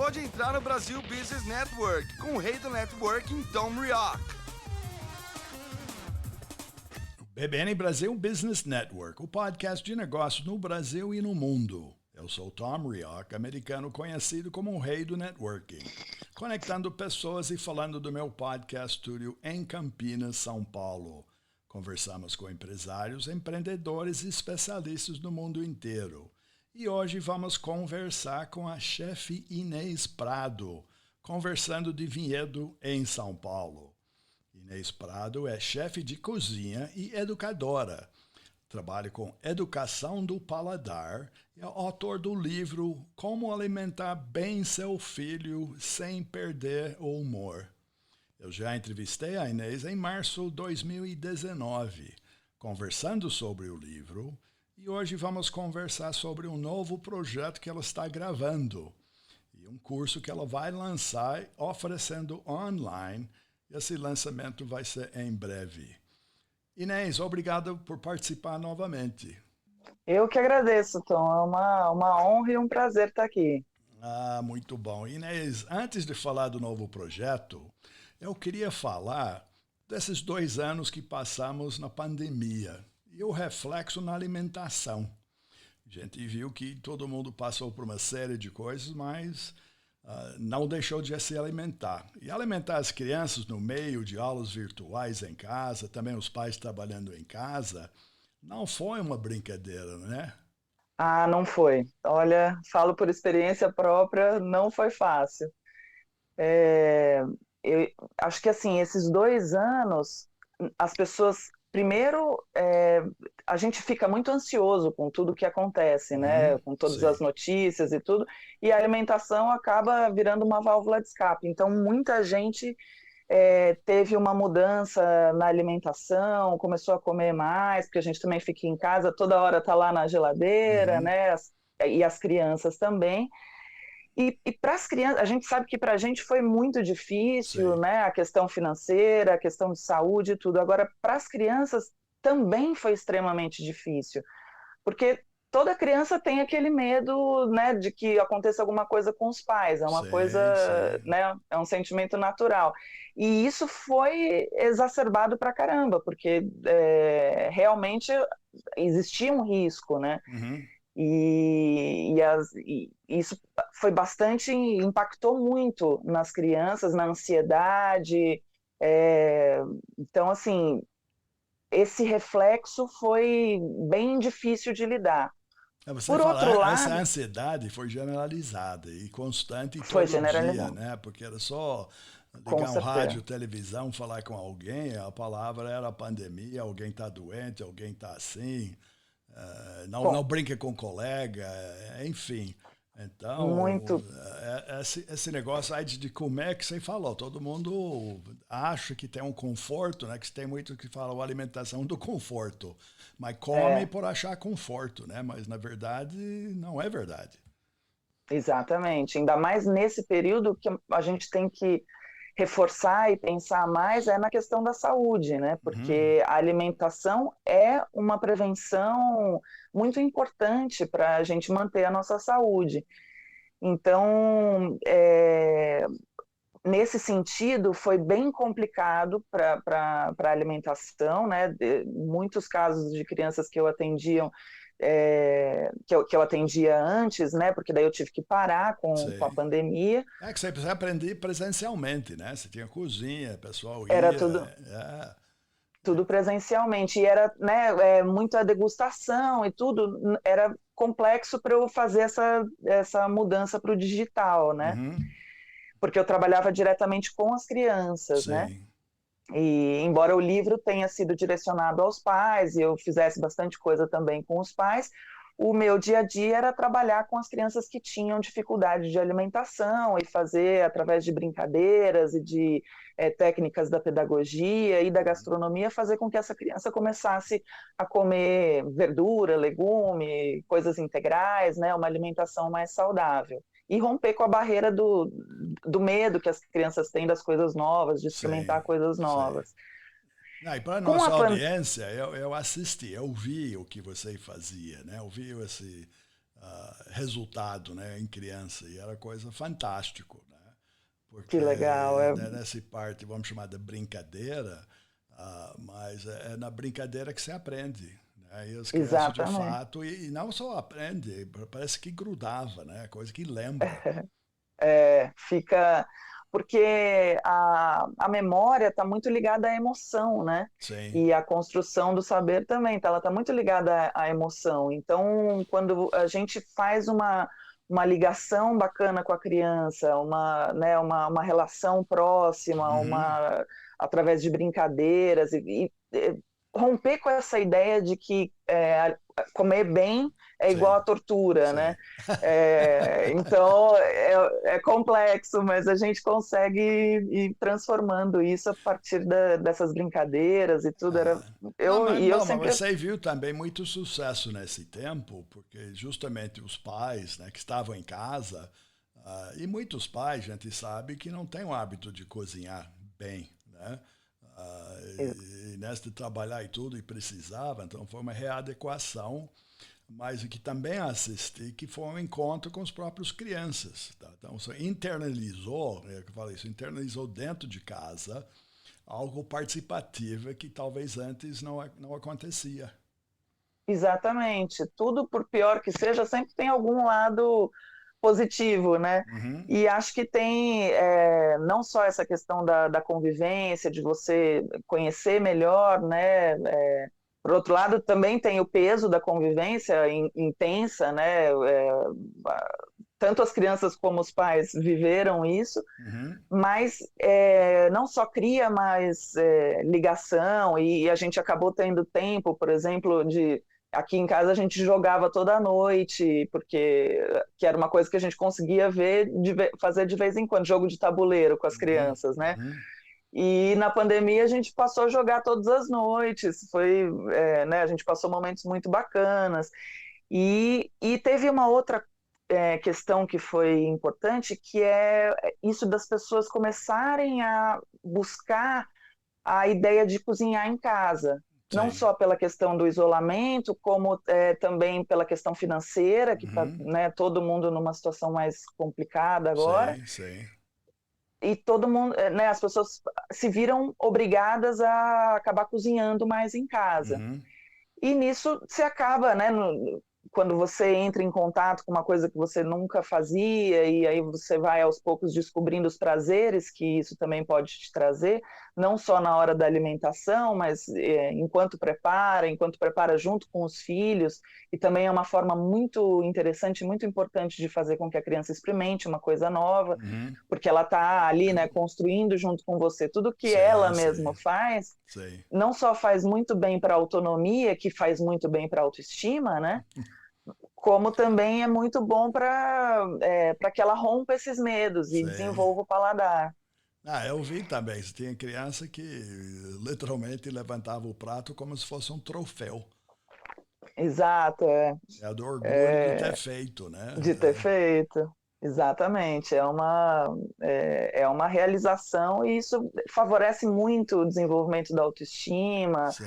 pode entrar no Brasil Business Network com o rei do networking, Tom Rioch. BBN Brasil Business Network, o podcast de negócios no Brasil e no mundo. Eu sou Tom Rioch, americano conhecido como o rei do networking, conectando pessoas e falando do meu podcast studio em Campinas, São Paulo. Conversamos com empresários, empreendedores e especialistas do mundo inteiro. E hoje vamos conversar com a chefe Inês Prado, conversando de Vinhedo, em São Paulo. Inês Prado é chefe de cozinha e educadora. Trabalha com educação do paladar e é autor do livro Como Alimentar Bem Seu Filho Sem Perder o Humor. Eu já entrevistei a Inês em março de 2019, conversando sobre o livro, e hoje vamos conversar sobre um novo projeto que ela está gravando e um curso que ela vai lançar oferecendo online. Esse lançamento vai ser em breve. Inês, obrigado por participar novamente. Eu que agradeço, Tom. É uma honra e um prazer estar aqui. Muito bom. Inês, antes de falar do novo projeto, eu queria falar desses 2 anos que passamos na pandemia e o reflexo na alimentação. A gente viu que todo mundo passou por uma série de coisas, mas não deixou de se alimentar. E alimentar as crianças no meio de aulas virtuais em casa, também os pais trabalhando em casa, não foi uma brincadeira, né? Não foi. Olha, falo por experiência própria, não foi fácil. Eu acho que assim, esses 2 anos, as pessoas, primeiro, a gente fica muito ansioso com tudo que acontece, né? Com todas sim. as notícias e tudo, e a alimentação acaba virando uma válvula de escape. Então, muita gente teve uma mudança na alimentação, começou a comer mais, porque a gente também fica em casa, toda hora está lá na geladeira, né? E as crianças também. E para as crianças, a gente sabe que para a gente foi muito difícil, Sim. né? A questão financeira, a questão de saúde e tudo. Agora, para as crianças também foi extremamente difícil, porque toda criança tem aquele medo, né, de que aconteça alguma coisa com os pais. É uma coisa, Sim. né? É um sentimento natural. E isso foi exacerbado para caramba, porque realmente existia um risco, né? E isso foi bastante, impactou muito nas crianças, na ansiedade. Então, assim, esse reflexo foi bem difícil de lidar. Você Por fala, outro essa lado, ansiedade foi generalizada e constante foi todo dia, generalizado, né? Porque era só com ligar um certeza. rádio, televisão, falar com alguém, a palavra era pandemia, alguém está doente, alguém está assim, não Com, brinca com colega, enfim. Então, muito, esse negócio aí de comer que você falou, todo mundo acha que tem um conforto, né? Que tem muito que falam alimentação do conforto, mas come é, por achar conforto, né? Mas na verdade não é verdade. exatamente. Ainda mais nesse período que a gente tem que reforçar e pensar mais na questão da saúde, né? Uhum. Porque a alimentação é uma prevenção muito importante para a gente manter a nossa saúde. Então, nesse sentido, foi bem complicado para a alimentação, né? Muitos casos de crianças que eu atendiam, que eu atendia antes, né? Porque daí eu tive que parar com a Sei. pandemia. É que você precisa aprender presencialmente, né? Você tinha cozinha, o pessoal Era ia. tudo presencialmente, e era, né, muita degustação e tudo, era complexo para eu fazer essa mudança para o digital, né? Uhum. Porque eu trabalhava diretamente com as crianças, né? Sim. E embora o livro tenha sido direcionado aos pais e eu fizesse bastante coisa também com os pais, o meu dia a dia era trabalhar com as crianças que tinham dificuldade de alimentação e fazer, através de brincadeiras e de técnicas da pedagogia e da gastronomia, fazer com que essa criança começasse a comer verdura, legume, coisas integrais, né, uma alimentação mais saudável. E romper com a barreira do medo que as crianças têm das coisas novas, de Sim. experimentar coisas Sim. novas. Não, e para Com nossa a pan... audiência, eu assisti, eu vi o que você fazia, né? Eu vi esse resultado, né, em criança, e era coisa fantástica, né? Porque Que legal. nessa parte, vamos chamar de brincadeira, mas é na brincadeira que se aprende, né? E as crianças, de Exatamente. fato, e não só aprende, parece que grudava, né? Coisa que lembra. Fica. Porque a memória está muito ligada à emoção, né? Sim. E a construção do saber também, ela está muito ligada à emoção. Então, quando a gente faz uma ligação bacana com a criança, né, uma relação próxima, Uhum. através de brincadeiras, e romper com essa ideia de que comer bem é igual Sim, a tortura, sim. né? Então é complexo, mas a gente consegue ir transformando isso a partir dessas brincadeiras e tudo. E eu Não, mas sempre. você viu também muito sucesso nesse tempo, porque justamente os pais, né, que estavam em casa, e muitos pais, a gente sabe que não têm o hábito de cozinhar bem, né? E nessa de trabalhar e tudo, e precisava, então foi uma readequação, mas o que também assisti, que foi um encontro com os próprios crianças, tá? Então, você internalizou, que eu falei isso, internalizou dentro de casa, algo participativo que talvez antes não acontecia. Exatamente. Tudo, por pior que seja, sempre tem algum lado positivo, né? Uhum, E acho que tem não só essa questão da convivência, de você conhecer melhor, né? Por outro lado, também tem o peso da convivência intensa, né? Tanto as crianças como os pais viveram isso, uhum, mas não só cria mais ligação, e a gente acabou tendo tempo, por exemplo, de aqui em casa a gente jogava toda noite, porque que era uma coisa que a gente conseguia fazer de vez em quando, jogo de tabuleiro com as uhum, crianças, né? uhum. E na pandemia a gente passou a jogar todas as noites, né, a gente passou momentos muito bacanas. E teve uma outra questão que foi importante, que é isso das pessoas começarem a buscar a ideia de cozinhar em casa. Não Sim. só pela questão do isolamento, como também pela questão financeira, que está, Uhum. né, todo mundo numa situação mais complicada agora. Sim, sim. E todo mundo, né, as pessoas se viram obrigadas a acabar cozinhando mais em casa. Uhum. E nisso se acaba, né? Quando você entra em contato com uma coisa que você nunca fazia, e aí você vai aos poucos descobrindo os prazeres que isso também pode te trazer, não só na hora da alimentação, mas enquanto prepara junto com os filhos, e também é uma forma muito interessante, muito importante de fazer com que a criança experimente uma coisa nova, Uhum. porque ela está ali, né, construindo junto com você tudo que ela Sim, mesma sim, faz, sim. não só faz muito bem para a autonomia, que faz muito bem para a autoestima, né? Como também é muito bom para que ela rompa esses medos e Sim. desenvolva o paladar. Eu vi também. Tinha criança que literalmente levantava o prato como se fosse um troféu. Exato, É do orgulho de ter feito, né? de ter feito. Exatamente, é uma realização e isso favorece muito o desenvolvimento da autoestima, Sim.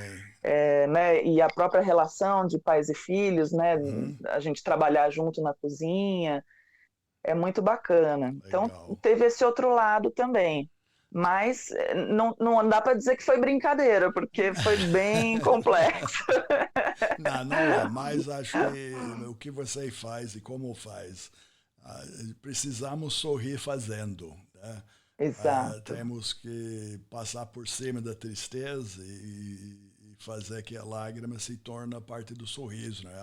né, e a própria relação de pais e filhos, né, Uhum. a gente trabalhar junto na cozinha, é muito bacana. Então, Legal. teve esse outro lado também. Mas não dá para dizer que foi brincadeira, porque foi bem complexo. Não, não é, mas acho que o que você faz e como faz, precisamos sorrir fazendo, né? Exato. Temos que passar por cima da tristeza e fazer que a lágrima se torne parte do sorriso, né?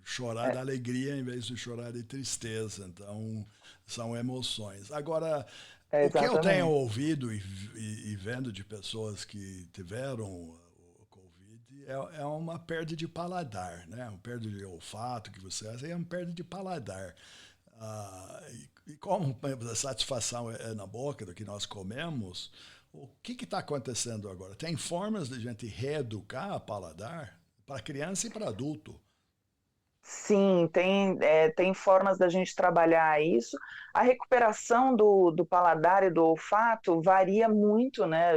Chorar É, da alegria em vez de chorar de tristeza. Então, são emoções. Agora, o que eu tenho exatamente. ouvido e vendo de pessoas que tiveram o Covid é uma perda de paladar, né? Uma perda de olfato que você faz, é uma perda de paladar. E como a satisfação é na boca do que nós comemos, o que está acontecendo agora? Tem formas de a gente reeducar a paladar para criança e para adulto? Sim, tem formas da gente trabalhar isso. A recuperação do paladar e do olfato varia muito, né?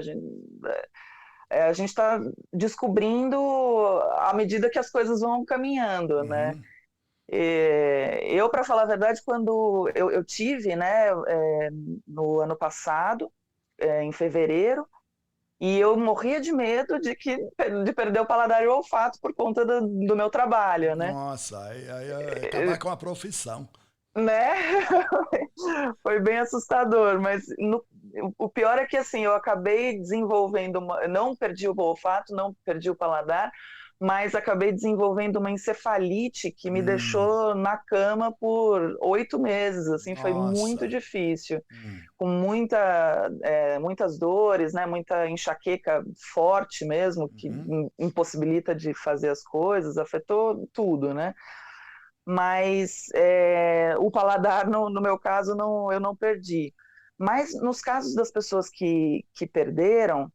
A gente está descobrindo à medida que as coisas vão caminhando, né? Uhum. Eu, para falar a verdade, quando eu tive, né, no ano passado, em fevereiro, e eu morria de medo de perder o paladar e o olfato por conta do meu trabalho, né? Nossa, aí é acabar com a profissão. Né? Foi bem assustador, mas o pior é que assim, eu acabei desenvolvendo não perdi o olfato, não perdi o paladar, mas acabei desenvolvendo uma encefalite que me deixou na cama por 8 meses, assim, foi muito Nossa. difícil, com muitas dores, né, muita enxaqueca forte mesmo, que impossibilita de fazer as coisas, afetou tudo, né? Mas o paladar, no meu caso, eu não perdi. Mas nos casos das pessoas que perderam,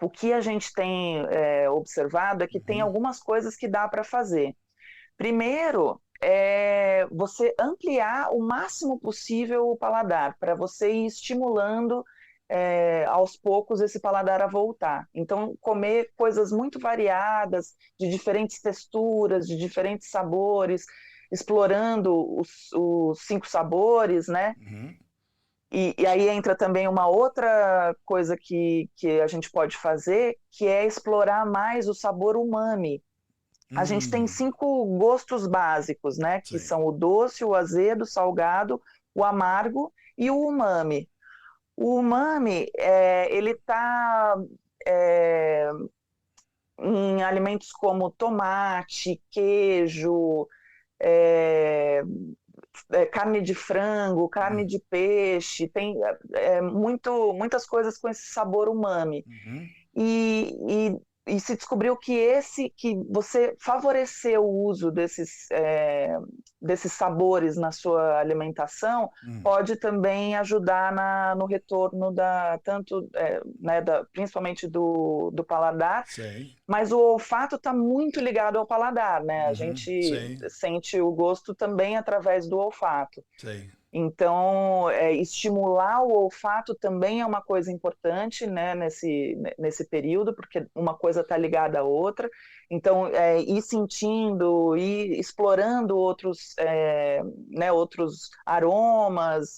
o que a gente tem observado é que tem algumas coisas que dá para fazer. Primeiro, você ampliar o máximo possível o paladar, para você ir estimulando aos poucos esse paladar a voltar. Então, comer coisas muito variadas, de diferentes texturas, de diferentes sabores, explorando os 5 sabores, né? E aí entra também uma outra coisa que a gente pode fazer, que é explorar mais o sabor umami. A gente tem 5 gostos básicos, né? Que Sim. são o doce, o azedo, o salgado, o amargo e o umami. O umami, ele está em alimentos como tomate, queijo, carne de frango, carne de peixe, tem muitas coisas com esse sabor umami. E se descobriu que você favorecer o uso desses sabores na sua alimentação pode também ajudar no retorno principalmente do paladar. Sim. Mas o olfato está muito ligado ao paladar, né? A gente Sim. sente o gosto também através do olfato. Sim. Então, estimular o olfato também é uma coisa importante, né, nesse período, porque uma coisa está ligada à outra. Então, ir sentindo, ir explorando outros aromas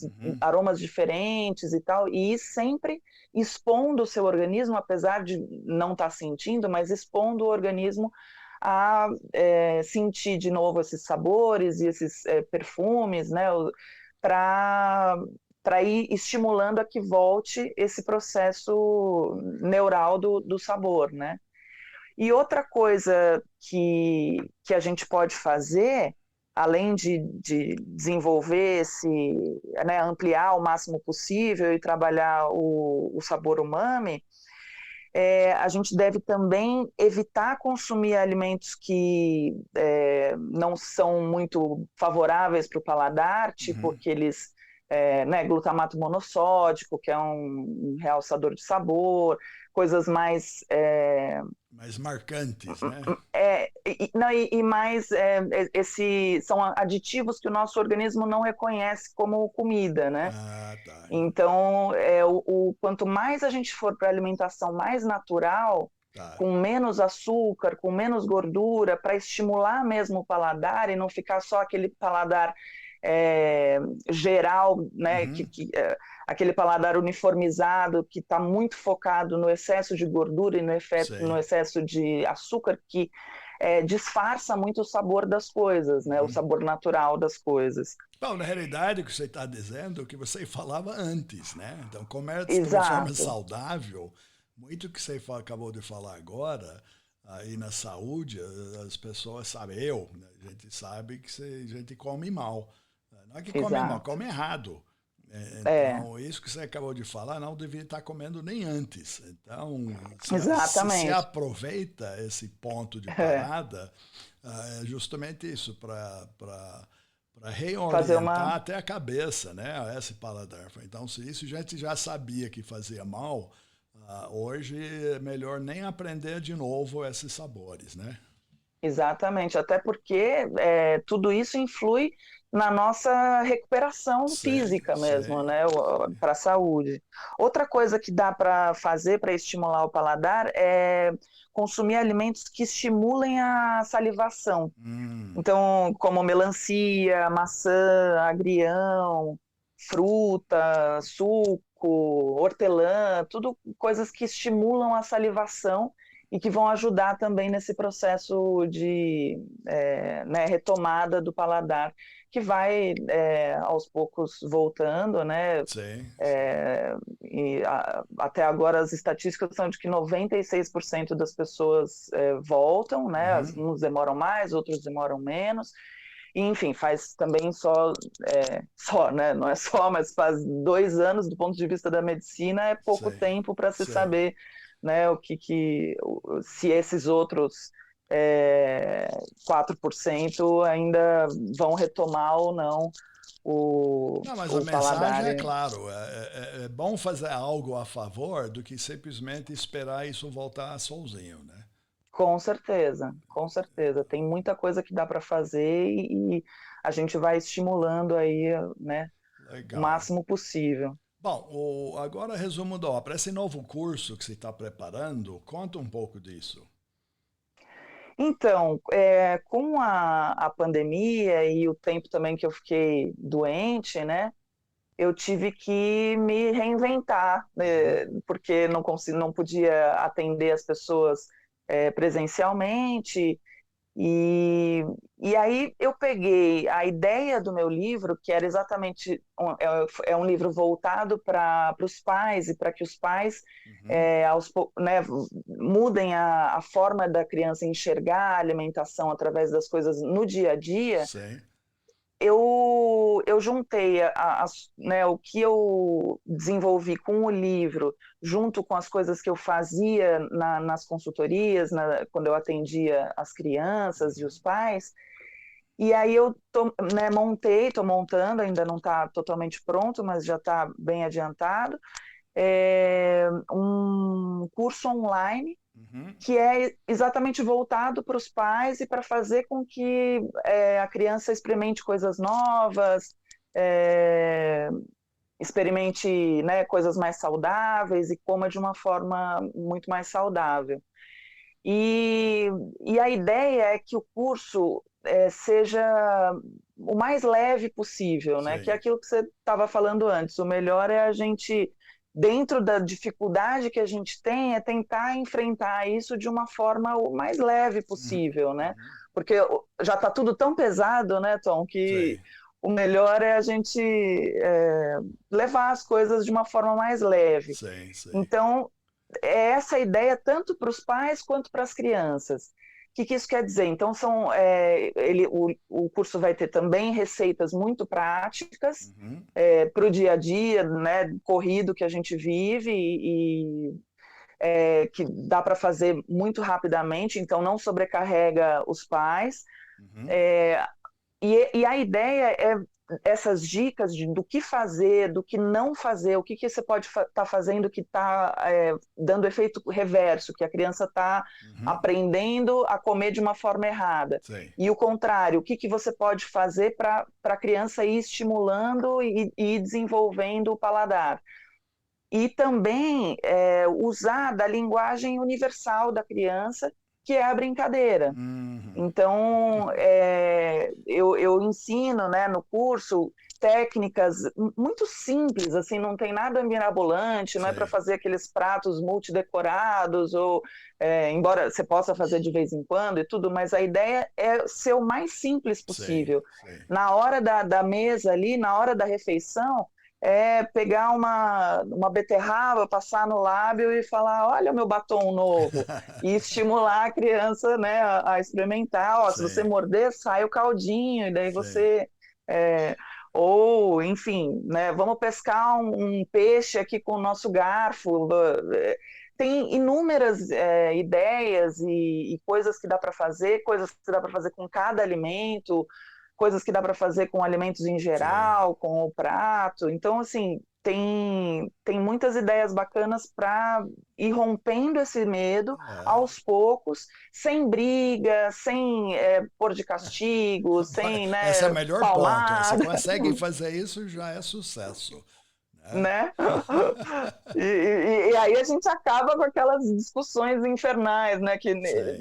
diferentes e tal, e ir sempre expondo o seu organismo, apesar de não estar sentindo, mas expondo o organismo a sentir de novo esses sabores e esses perfumes, né? Para ir estimulando a que volte esse processo neural do sabor, né? E outra coisa que a gente pode fazer, além de desenvolver ampliar o máximo possível e trabalhar o sabor umami, a gente deve também evitar consumir alimentos que não são muito favoráveis para o paladar, tipo aqueles glutamato monossódico, que é um realçador de sabor, coisas mais marcantes, né? São aditivos que o nosso organismo não reconhece como comida, né? Tá. Então, quanto mais a gente for para alimentação mais natural, com menos açúcar, com menos gordura, para estimular mesmo o paladar e não ficar só aquele paladar geral, né? Aquele paladar uniformizado que está muito focado no excesso de gordura e no excesso de açúcar, que disfarça muito o sabor das coisas, né? O sabor natural das coisas. Bom, na realidade, o que você está dizendo é o que você falava antes, né? Então, comer de uma Exato. forma saudável, muito que você acabou de falar agora, aí na saúde, as pessoas sabem, a gente sabe que a gente come mal. Não é que come mal, come errado. Então, isso que você acabou de falar, não devia estar comendo nem antes. Então, se aproveita esse ponto de parada, é justamente isso, para reorientar até a cabeça, né, esse paladar. Então, se isso a gente já sabia que fazia mal, hoje é melhor nem aprender de novo esses sabores, né? Exatamente, até porque tudo isso influi na nossa recuperação Sei, física mesmo, sei. né, para a saúde. Outra coisa que dá para fazer para estimular o paladar é consumir alimentos que estimulem a salivação. Hum, Então, como melancia, maçã, agrião, fruta, suco, hortelã, tudo coisas que estimulam a salivação e que vão ajudar também nesse processo de né, retomada do paladar, que vai aos poucos voltando, né? sei, sei. Até agora as estatísticas são de que 96% das pessoas voltam, né? Uhum. Uns demoram mais, outros demoram menos. E, enfim, faz também só, né? Não é só, mas faz 2 anos, do ponto de vista da medicina, é pouco Sei, tempo para se sei. saber, né, se esses outros 4% ainda vão retomar ou não Não, mas a o mensagem paladar. é claro, é bom fazer algo a favor do que simplesmente esperar isso voltar sozinho, né? Com certeza, com certeza. Tem muita coisa que dá para fazer e a gente vai estimulando aí, né, o Legal. máximo possível. Bom, agora resumo da ópera. Esse novo curso que você está preparando, conta um pouco disso. Então, com a pandemia e o tempo também que eu fiquei doente, né, eu tive que me reinventar, Uhum. porque não podia atender as pessoas presencialmente. E, e aí eu peguei a ideia do meu livro, que era exatamente um livro voltado para os pais e para que os pais Uhum. né, mudem a forma da criança enxergar a alimentação através das coisas no dia a dia. Sei. Eu juntei né, o que eu desenvolvi com o livro, junto com as coisas que eu fazia nas consultorias, quando eu atendia as crianças e Uhum. os pais, e aí né, estou montando, ainda não está totalmente pronto, mas já está bem adiantado, um curso online Uhum. que é exatamente voltado para os pais e para fazer com que a criança experimente coisas novas, é, experimente, né, coisas mais saudáveis e coma de uma forma muito mais saudável. E, e a ideia é que o curso seja o mais leve possível, né? Que é Sei. aquilo que você estava falando antes. O melhor é a gente, dentro da dificuldade que a gente tem, é tentar enfrentar isso de uma forma o mais leve Uhum. possível, né? Uhum. Porque já está tudo tão pesado, né, Tom, que Sei. o melhor é a gente levar as coisas de uma forma mais leve. Sei, sei. Então, é essa a ideia tanto para os pais quanto para as crianças. O que isso quer dizer? Então, o curso vai ter também receitas muito práticas Uhum. para o dia a dia, né, corrido que a gente vive e que dá para fazer muito rapidamente, então não sobrecarrega os pais. Uhum. É, e a ideia é essas dicas do que fazer, do que não fazer, o que você pode estar fazendo que está dando efeito reverso, que a criança está Uhum. aprendendo a comer de uma forma errada. Sei. E o contrário, o que você pode fazer para a criança ir estimulando e ir desenvolvendo o paladar. E também usar da linguagem universal da criança, que é a brincadeira. Uhum. Então, eu ensino, né, no curso técnicas muito simples, assim, não tem nada mirabolante, não é para Sei. fazer aqueles pratos multidecorados, ou embora você possa fazer de vez em quando e tudo, mas a ideia é ser o mais simples Sei. possível. Sei. Na hora da mesa ali, na hora da refeição, pegar uma beterraba, passar no lábio e falar, olha o meu batom novo, e estimular a criança, né, a experimentar. Ó, se você Sei. morder, sai o caldinho, e daí Sei. você. é, ou, enfim, né, vamos pescar um peixe aqui com o nosso garfo. Tem inúmeras ideias e coisas que dá para fazer, coisas que dá para fazer com cada alimento, coisas que dá para fazer com alimentos em Sei. geral, com o prato. Então, assim, tem muitas ideias bacanas para ir rompendo esse medo aos poucos, sem briga, sem pôr de castigo, sem, né, esse é o melhor palmada. ponto. Você consegue fazer isso, já é sucesso. Né? E aí a gente acaba com aquelas discussões infernais, né? Que,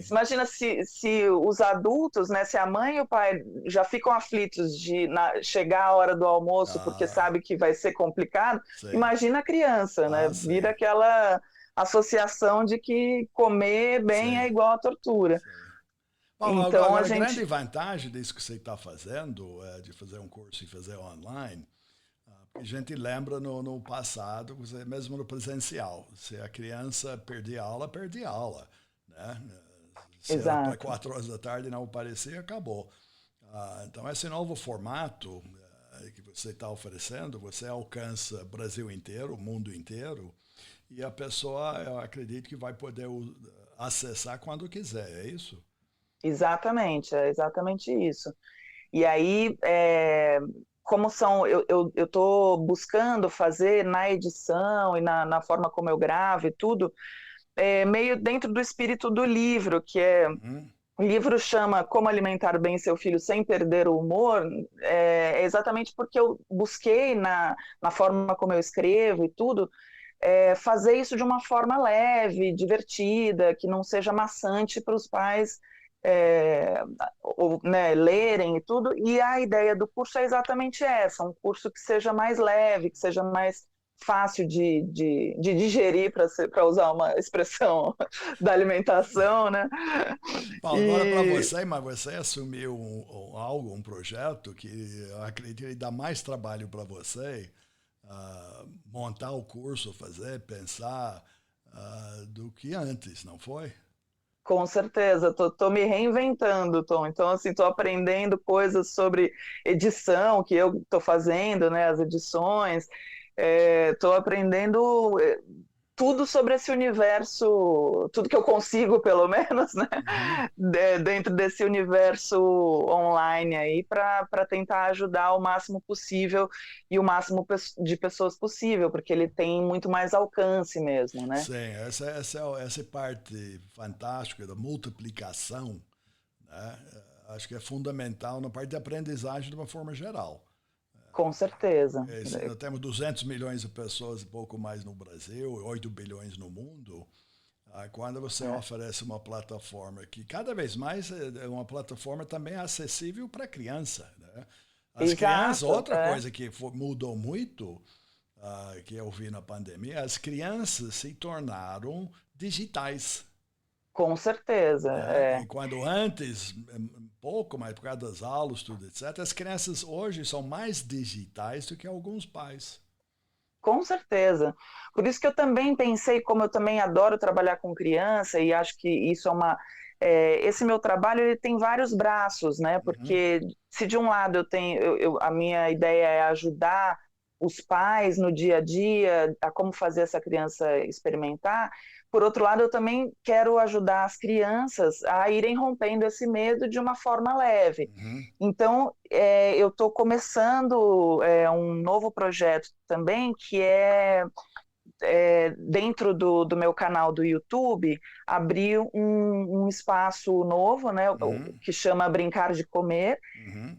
imagina se os adultos, né? Se a mãe e o pai já ficam aflitos de chegar a hora do almoço porque sabe que vai ser complicado, imagina a criança, né? Vira aquela associação de que comer bem é igual a tortura. Bom, então a grande vantagem disso que você está fazendo, de fazer um curso e fazer online, a gente lembra no passado, mesmo no presencial, se a criança perdia aula, perdia aula. Né? Se Exato. Para 4 horas da tarde não aparecer, acabou. Então, esse novo formato que você está oferecendo, você alcança o Brasil inteiro, o mundo inteiro, e a pessoa, eu acredito que vai poder acessar quando quiser, é isso? Exatamente, é exatamente isso. E aí, como eu estou buscando fazer na edição e na forma como eu gravo e tudo, meio dentro do espírito do livro, que é... O livro chama Como Alimentar Bem Seu Filho Sem Perder o Humor, exatamente porque eu busquei, na forma como eu escrevo e tudo, fazer isso de uma forma leve, divertida, que não seja maçante para os pais né, lerem e tudo. E a ideia do curso é exatamente essa, um curso que seja mais leve, que seja mais fácil de digerir, para usar uma expressão da alimentação, né? Bom, agora para você, mas você assumiu um projeto que eu acredito que dá mais trabalho para você, montar o curso, fazer, pensar, do que antes, não foi? Com certeza, tô me reinventando, Tom. Então, assim, tô aprendendo coisas sobre edição, que eu tô fazendo, né, as edições. Tô aprendendo tudo sobre esse universo, tudo que eu consigo, pelo menos, né, dentro desse universo online aí, para tentar ajudar o máximo possível e o máximo de pessoas possível, porque ele tem muito mais alcance mesmo, né? Sim, essa parte fantástica da multiplicação, né, acho que é fundamental na parte de aprendizagem de uma forma geral. Com certeza. Nós temos 200 milhões de pessoas, um pouco mais no Brasil, 8 bilhões no mundo. Quando você oferece uma plataforma que cada vez mais é uma plataforma também acessível para a criança. Né? As crianças, outra coisa que mudou muito, que eu vi na pandemia, as crianças se tornaram digitais. Com certeza. E quando antes, pouco, mas por causa das aulas, tudo, etc., as crianças hoje são mais digitais do que alguns pais. Com certeza. Por isso que eu também pensei, como eu também adoro trabalhar com criança, e acho que isso esse meu trabalho ele tem vários braços, né? Porque se de um lado a minha ideia é ajudar os pais no dia a dia, a como fazer essa criança experimentar, por outro lado, eu também quero ajudar as crianças a irem rompendo esse medo de uma forma leve. Então, eu estou começando um novo projeto também, que dentro do meu canal do YouTube, abrir um espaço novo, né, que chama Brincar de Comer,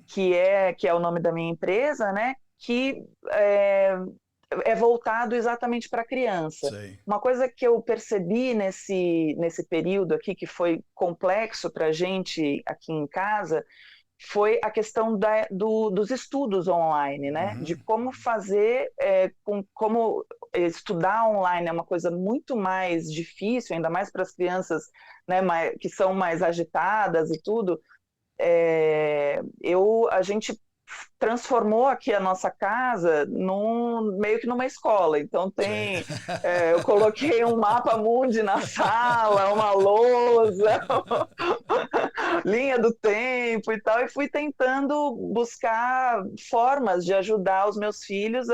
que é o nome da minha empresa, né, que é voltado exatamente para a criança. Sei. Uma coisa que eu percebi nesse período aqui, que foi complexo para a gente aqui em casa, foi a questão dos estudos online, né? De como fazer, como estudar online é uma coisa muito mais difícil, ainda mais para as crianças, né, que são mais agitadas e tudo. A gente transformou aqui a nossa casa meio que numa escola. Então eu coloquei um mapa mundi na sala, uma lousa, linha do tempo e tal, e fui tentando buscar formas de ajudar os meus filhos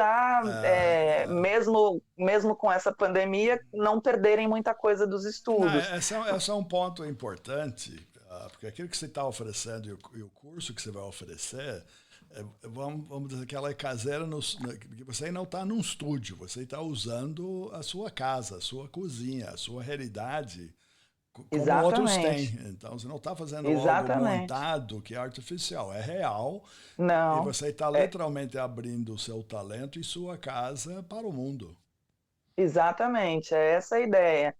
mesmo com essa pandemia, não perderem muita coisa dos estudos. Esse é um ponto importante, porque aquilo que você está oferecendo e o curso que você vai oferecer Vamos dizer que ela é caseira, que você não está num estúdio, você está usando a sua casa, a sua cozinha, a sua realidade, como outros têm. Exatamente. Então, você não está fazendo algo Exatamente. montado que é artificial, é real, e Não, você está é, literalmente abrindo o seu talento e sua casa para o mundo. exatamente, é essa a ideia.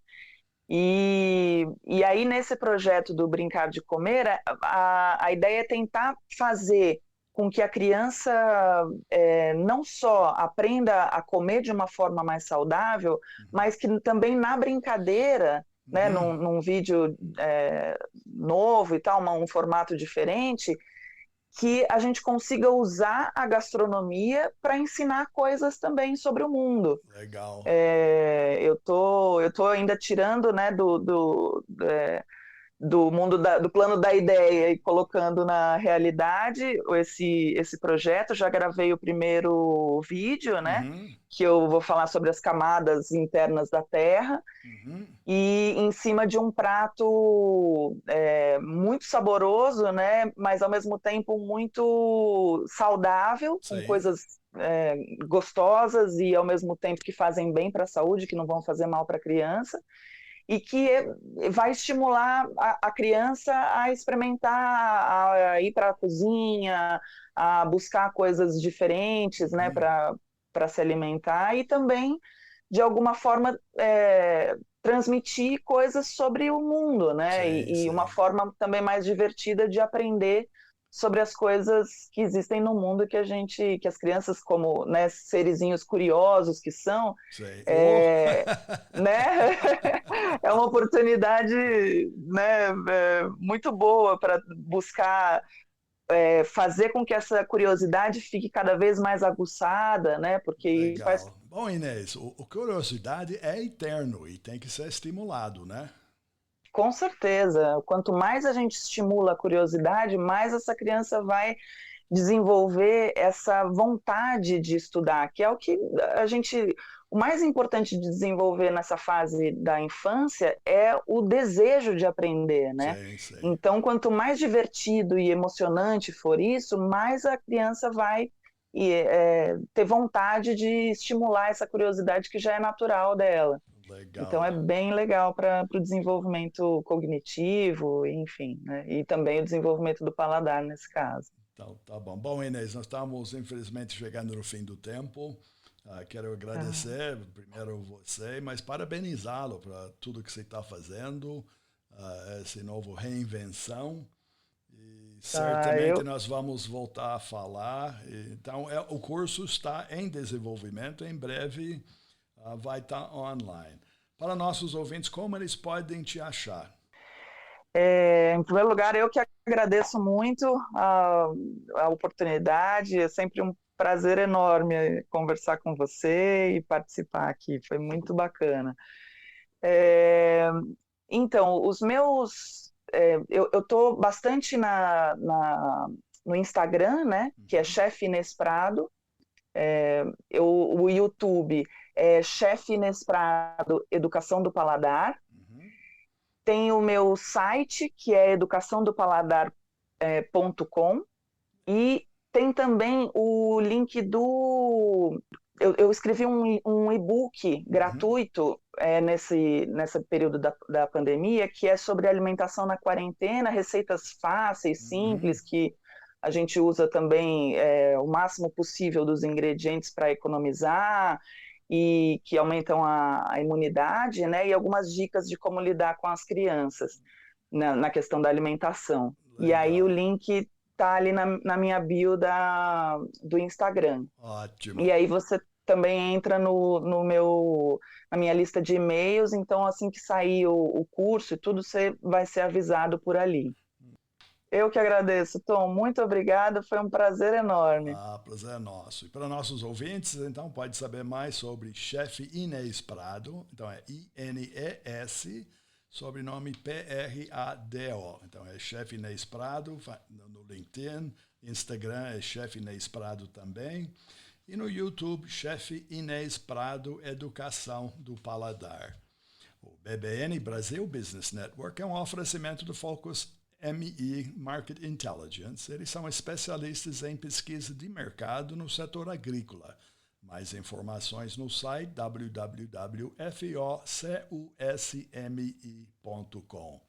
E aí, nesse projeto do Brincar de Comer, a ideia é tentar fazer com que a criança não só aprenda a comer de uma forma mais saudável, mas que também na brincadeira, né, Uhum. num vídeo novo e tal, um formato diferente, que a gente consiga usar a gastronomia para ensinar coisas também sobre o mundo. Legal. Eu tô ainda tirando, né, do mundo do plano da ideia e colocando na realidade esse projeto. Já gravei o primeiro vídeo, né, Uhum. que eu vou falar sobre as camadas internas da Terra, Uhum. e em cima de um prato muito saboroso, né, mas ao mesmo tempo muito saudável, com Sim. coisas gostosas e ao mesmo tempo que fazem bem para a saúde, que não vão fazer mal para a criança, e que vai estimular a criança a experimentar, a ir para a cozinha, a buscar coisas diferentes, né, Uhum. para se alimentar, e também, de alguma forma, transmitir coisas sobre o mundo, né, Sim, e uma sim. forma também mais divertida de aprender sobre as coisas que existem no mundo, que as crianças, como, né, serizinhos curiosos que são, Sim. Oh. é, né? É uma oportunidade, né, muito boa para buscar fazer com que essa curiosidade fique cada vez mais aguçada, né? Porque faz. Legal. Bom, Inês, o curiosidade é eterno e tem que ser estimulado, né? Com certeza, quanto mais a gente estimula a curiosidade, mais essa criança vai desenvolver essa vontade de estudar, que é o que a gente. O mais importante de desenvolver nessa fase da infância é o desejo de aprender, né? Sim, sim. Então, quanto mais divertido e emocionante for isso, mais a criança vai ter vontade de estimular essa curiosidade que já é natural dela. Então, é Legal. bem legal para o desenvolvimento cognitivo, enfim, né? E também o desenvolvimento do paladar nesse caso. Então, tá bom. Bom, Inês, nós estamos infelizmente chegando no fim do tempo. Quero Ah, agradecer primeiro você, mas parabenizá-lo para tudo que você está fazendo, esse novo reinvenção. E tá, certamente nós vamos voltar a falar. Então, o curso está em desenvolvimento. Em breve vai estar online. Para nossos ouvintes, como eles podem te achar? em primeiro lugar, eu que agradeço muito a oportunidade, é sempre um prazer enorme conversar com você e participar aqui, foi muito bacana. É, então, eu estou bastante no Instagram, né, que é Uhum, Chefe Inesprado, o YouTube é Chefe Inesprado Educação do Paladar. uhum, Tem o meu site, que é educaçãodopaladar.com, e tem também o link do. Eu escrevi um e-book uhum, gratuito nesse período da pandemia, que é sobre alimentação na quarentena, receitas fáceis, uhum. simples, que a gente usa também o máximo possível dos ingredientes para economizar e que aumentam a imunidade, né? E algumas dicas de como lidar com as crianças na questão da alimentação. E aí o Legal. link tá ali na minha bio do Instagram. E Ótimo. aí você também entra na minha lista de e-mails, então assim que sair o curso e tudo, você vai ser avisado por ali. Eu que agradeço, Tom. Muito obrigada, foi um prazer enorme. Prazer é nosso. E para nossos ouvintes, então, pode saber mais sobre chefe Inês Prado. Então, é I-N-E-S, sobrenome P-R-A-D-O. Então, é chefe Inês Prado no LinkedIn. Instagram é chefe Inês Prado também. E no YouTube, chefe Inês Prado Educação do Paladar. O BBN Brasil Business Network é um oferecimento do Focus ME Market Intelligence. Eles são especialistas em pesquisa de mercado no setor agrícola. Mais informações no site www.focusme.com.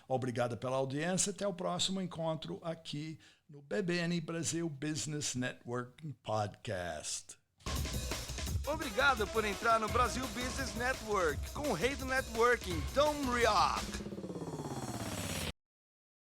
Obrigado pela audiência. Até o próximo encontro aqui no BBN Brasil Business Network Podcast. Obrigado por entrar no Brasil Business Network com o rei do networking, Tom Rioch.